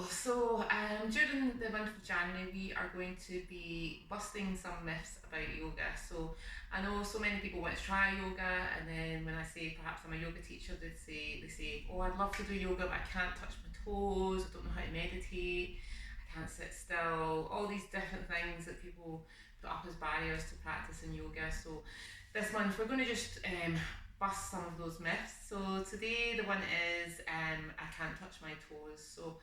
During the month of January, we are going to be busting some myths about yoga. So I know so many people want to try yoga, and then when I say perhaps I'm a yoga teacher, they say, oh, I'd love to do yoga, but I can't touch my toes. I don't know how to meditate. I can't sit still. All these different things that people put up as barriers to practicing yoga. So this month we're going to just bust some of those myths. So today the one is I can't touch my toes. So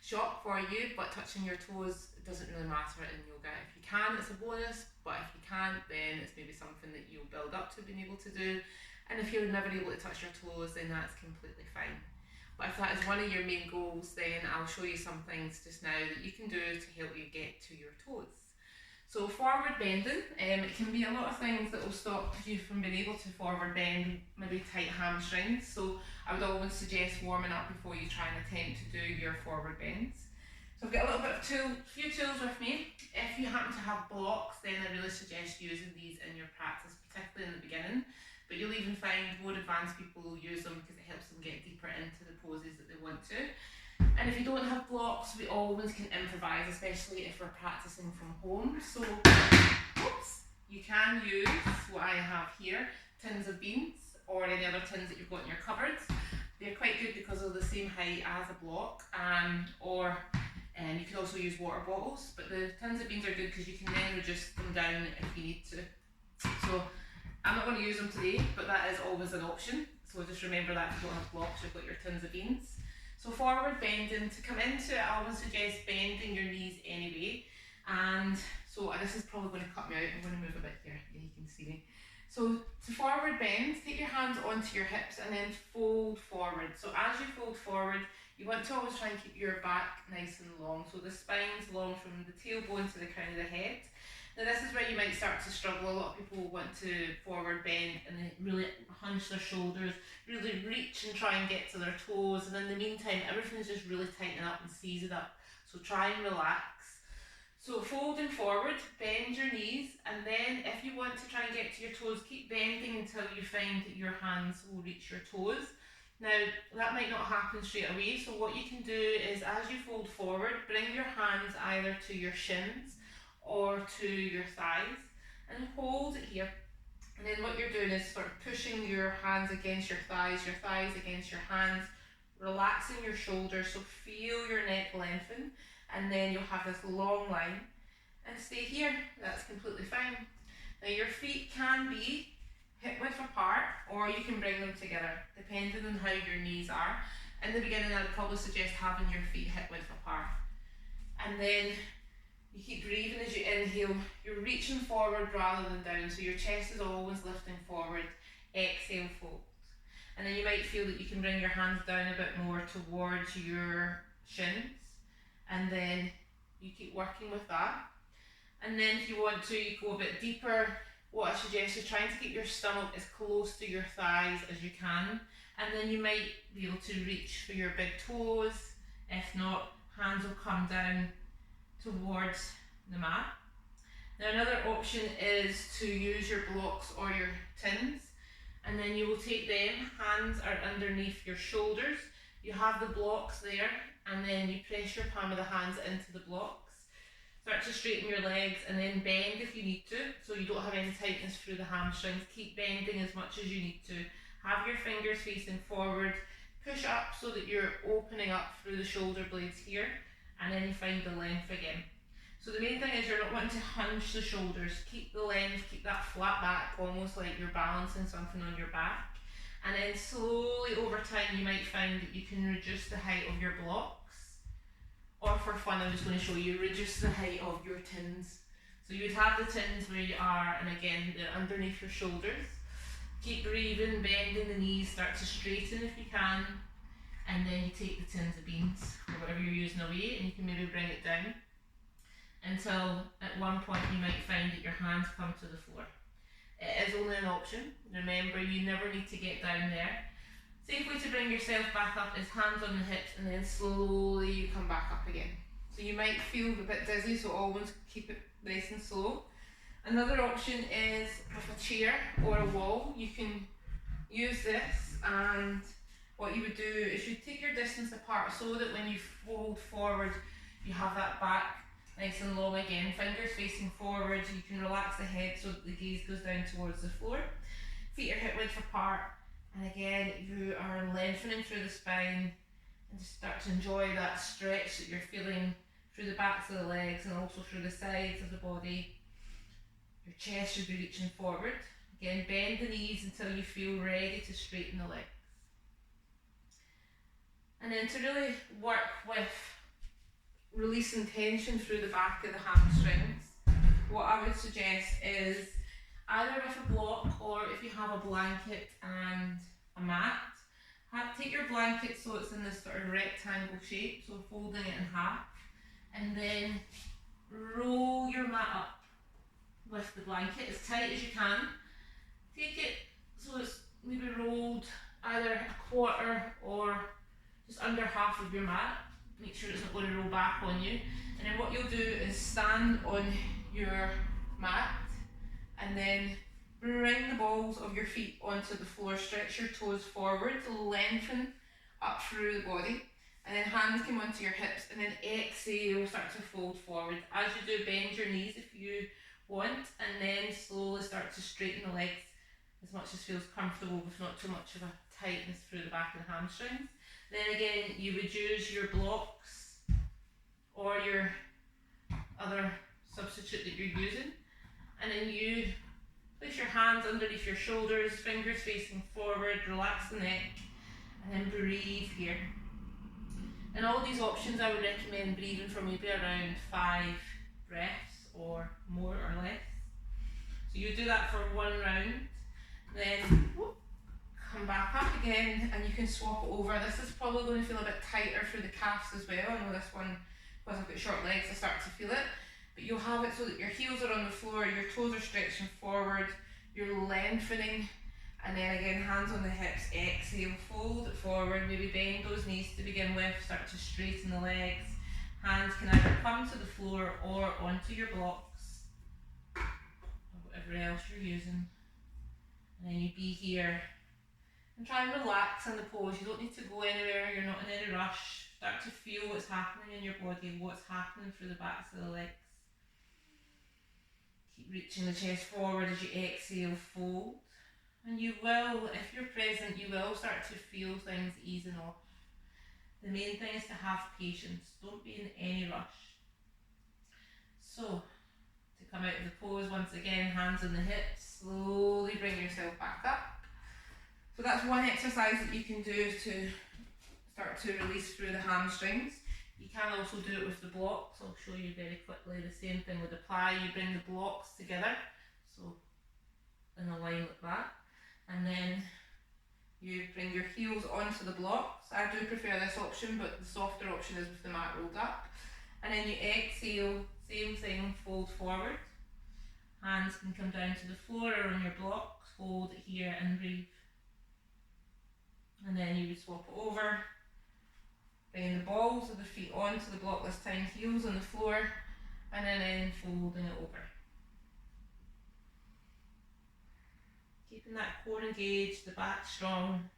shock for you, but touching your toes doesn't really matter in yoga. If you can, it's a bonus, but if you can't, then it's maybe something that you'll build up to being able to do. And if you're never able to touch your toes, then that's completely fine. But if that is one of your main goals, then I'll show you some things just now that you can do to help you get to your toes. So forward bending, it can be a lot of things that will stop you from being able to forward bend, maybe tight hamstrings. So I would always suggest warming up before you try and attempt to do your forward bends. So I've got a little bit of few tools with me. If you happen to have blocks, then I really suggest using these in your practice, particularly in the beginning. But you'll even find more advanced people will use them because it helps them get deeper into the poses that they want to. And if you don't have blocks, we always can improvise, especially if we're practicing from home. So, you can use what I have here, tins of beans, or any other tins that you've got in your cupboards. They're quite good because they're the same height as a block, you can also use water bottles, but the tins of beans are good because you can then reduce them down if you need to. So, I'm not going to use them today, but that is always an option. So just remember that if you don't have blocks, you've got your tins of beans. So forward bending, to come into it, I always suggest bending your knees anyway. And so this is probably going to cut me out. I'm going to move a bit here, yeah, you can see me. So to forward bend, take your hands onto your hips and then fold forward. So as you fold forward, you want to always try and keep your back nice and long. So the spine's long from the tailbone to the crown of the head. Now this is where you might start to struggle. A lot of people want to forward bend and they really hunch their shoulders, really reach and try and get to their toes, and in the meantime everything's just really tightening up and seizing up. So try and relax. So folding forward, bend your knees, and then if you want to try and get to your toes, keep bending until you find that your hands will reach your toes. Now that might not happen straight away, so what you can do is as you fold forward, bring your hands either to your shins or to your thighs and hold it here. And then what you're doing is sort of pushing your hands against your thighs against your hands, relaxing your shoulders, so feel your neck lengthen, and then you'll have this long line. And stay here, that's completely fine. Now your feet can be hip width apart, or you can bring them together, depending on how your knees are. In the beginning, I would probably suggest having your feet hip width apart. And then you keep breathing as you inhale, you're reaching forward rather than down, so your chest is always lifting forward. Exhale, fold. And then you might feel that you can bring your hands down a bit more towards your shins, and then you keep working with that. And then if you want to, you go a bit deeper. What I suggest is trying to keep your stomach as close to your thighs as you can, and then you might be able to reach for your big toes. If not, hands will come down towards the mat. Now another option is to use your blocks or your tins, and then you will take them, hands are underneath your shoulders, you have the blocks there, and then you press your palm of the hands into the blocks. Start to straighten your legs and then bend if you need to, so you don't have any tightness through the hamstrings. Keep bending as much as you need to. Have your fingers facing forward, push up so that you're opening up through the shoulder blades here, and then you find the length again. So the main thing is you're not wanting to hunch the shoulders. Keep the length, keep that flat back, almost like you're balancing something on your back. And then slowly over time you might find that you can reduce the height of your blocks. Or for fun, I'm just going to show you, reduce the height of your tins. So you would have the tins where you are, and again, they're underneath your shoulders. Keep breathing, bending the knees, start to straighten if you can. And then you take the tins of beans, or whatever you're using away, and you can maybe bring it down until at one point you might find that your hands come to the floor. It is only an option. Remember, you never need to get down there. Safe way to bring yourself back up is hands on the hips, and then slowly you come back up again. So you might feel a bit dizzy, so always keep it nice and slow. Another option is with a chair or a wall. You can use this and what you would do is you take your distance apart so that when you fold forward, you have that back nice and long again, fingers facing forward. You can relax the head so that the gaze goes down towards the floor. Feet are hip width apart, and again, you are lengthening through the spine and just start to enjoy that stretch that you're feeling through the backs of the legs and also through the sides of the body. Your chest should be reaching forward. Again, bend the knees until you feel ready to straighten the legs. And then to really work with releasing tension through the back of the hamstrings, what I would suggest is either with a block or if you have a blanket and a mat, take your blanket so it's in this sort of rectangle shape, so folding it in half, and then roll your mat up with the blanket as tight as you can. Take it so it's maybe rolled either a quarter or just under half of your mat. Make sure it's not going to roll back on you. And then what you'll do is stand on your mat and then bring the balls of your feet onto the floor. Stretch your toes forward, lengthen up through the body, and then hands come onto your hips, and then exhale, start to fold forward. As you do, bend your knees if you want, and then slowly start to straighten the legs as much as feels comfortable with not too much of a tightness through the back of the hamstrings. Then again, you would use your blocks or your other substitute that you're using, and then you place your hands underneath your shoulders, fingers facing forward, relax the neck, and then breathe here. And all these options, I would recommend breathing for maybe around 5 breaths or more or less. So you do that for 1 round, then come back up again, and you can swap it over. This is probably going to feel a bit tighter through the calves as well. I know this one, because I've got short legs, I start to feel it. But you'll have it so that your heels are on the floor, your toes are stretching forward, you're lengthening, and then again, hands on the hips, exhale, fold it forward, maybe bend those knees to begin with, start to straighten the legs. Hands can either come to the floor or onto your blocks, or whatever else you're using. And then you be here. And try and relax in the pose. You don't need to go anywhere, you're not in any rush. Start to feel what's happening in your body, what's happening through the backs of the legs. Keep reaching the chest forward as you exhale, fold. And you will, if you're present, you will start to feel things easing off. The main thing is to have patience. Don't be in any rush. So, to come out of the pose, once again, hands on the hips, slowly bring yourself back up. So that's one exercise that you can do to start to release through the hamstrings. You can also do it with the blocks. I'll show you very quickly the same thing with the plie. You bring the blocks together, so in a line like that, and then you bring your heels onto the blocks. I do prefer this option, but the softer option is with the mat rolled up. And then you exhale, same thing, fold forward. Hands can come down to the floor or on your blocks, hold it here and breathe. And then you would swap it over, bring the balls of the feet onto the block this time, heels on the floor, and then folding it over. Keeping that core engaged, the back strong,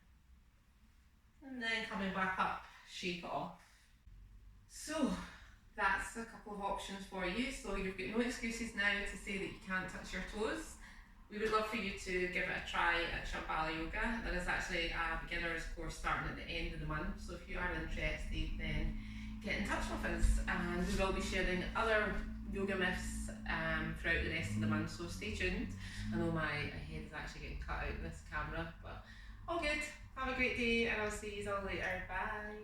and then coming back up, shake it off. So that's a couple of options for you. So you've got no excuses now to say that you can't touch your toes. We would love for you to give it a try at Shambhala Yoga. There is actually a beginner's course starting at the end of the month, so if you are interested, then get in touch with us, and we will be sharing other yoga myths throughout the rest of the month, so stay tuned. I know my head is actually getting cut out in this camera, but all good. Have a great day, and I'll see you all later. Bye.